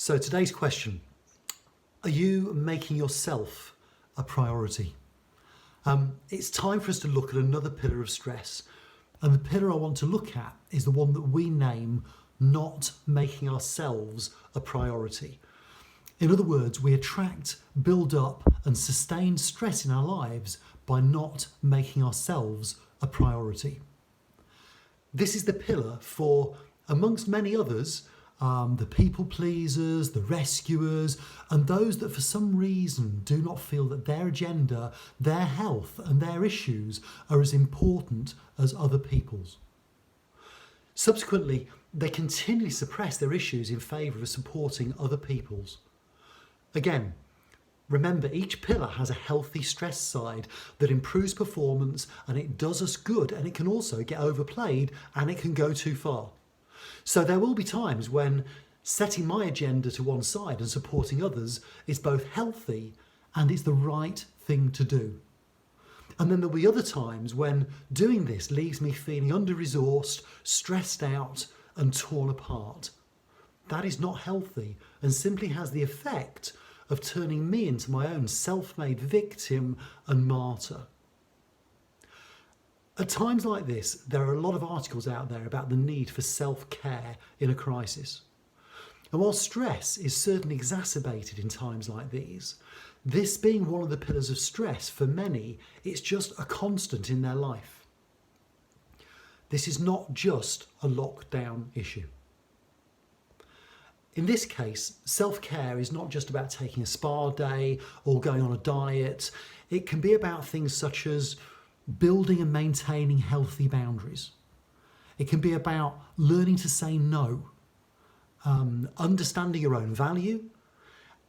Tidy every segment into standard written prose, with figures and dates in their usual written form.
So today's question, are you making yourself a priority? It's time for us to look at another pillar of stress. And the pillar I want to look at is the one that we name not making ourselves a priority. In other words, we attract, build up and sustain stress in our lives by not making ourselves a priority. This is the pillar for, amongst many others, the people pleasers, the rescuers, and those that for some reason do not feel that their agenda, their health and their issues are as important as other people's. Subsequently, they continually suppress their issues in favour of supporting other people's. Again, remember, each pillar has a healthy stress side that improves performance and it does us good, and it can also get overplayed and it can go too far. So there will be times when setting my agenda to one side and supporting others is both healthy and it's the right thing to do. And then there'll be other times when doing this leaves me feeling under-resourced, stressed out and torn apart. That is not healthy and simply has the effect of turning me into my own self-made victim and martyr. At times like this, there are a lot of articles out there about the need for self-care in a crisis. And while stress is certainly exacerbated in times like these, this being one of the pillars of stress for many, it's just a constant in their life. This is not just a lockdown issue. In this case, self-care is not just about taking a spa day or going on a diet. It can be about things such as building and maintaining healthy boundaries. It can be about learning to say no, understanding your own value,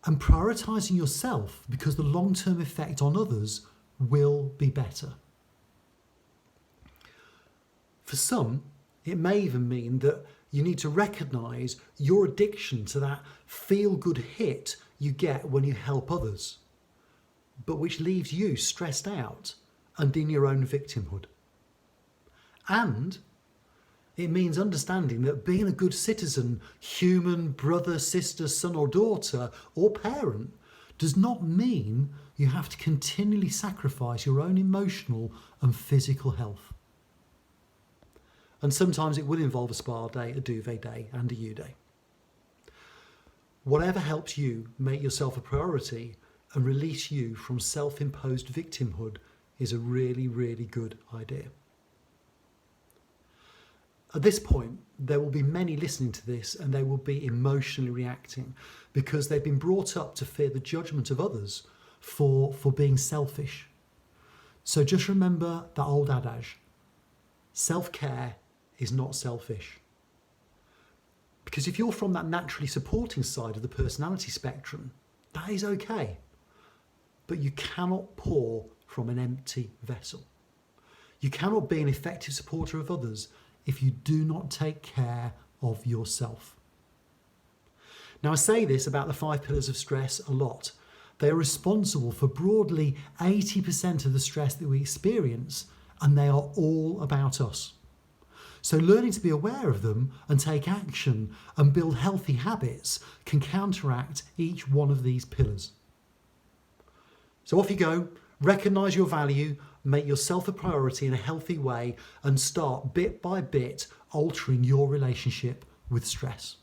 and prioritising yourself because the long-term effect on others will be better. For some, it may even mean that you need to recognise your addiction to that feel-good hit you get when you help others, but which leaves you stressed out and in your own victimhood. And it means understanding that being a good citizen, human, brother, sister, son or daughter or parent does not mean you have to continually sacrifice your own emotional and physical health. And sometimes it will involve a spa day, a duvet day and a U day. Whatever helps you make yourself a priority and release you from self-imposed victimhood is a really, really good idea. At this point, there will be many listening to this and they will be emotionally reacting because they've been brought up to fear the judgment of others for being selfish. So just remember that old adage, self-care is not selfish. Because if you're from that naturally supporting side of the personality spectrum, that is okay. But you cannot pour from an empty vessel. You cannot be an effective supporter of others if you do not take care of yourself. Now, I say this about the 5 pillars of stress a lot. They are responsible for broadly 80% of the stress that we experience, and they are all about us. So learning to be aware of them and take action and build healthy habits can counteract each one of these pillars. So off you go, recognise your value, make yourself a priority in a healthy way and start bit by bit altering your relationship with stress.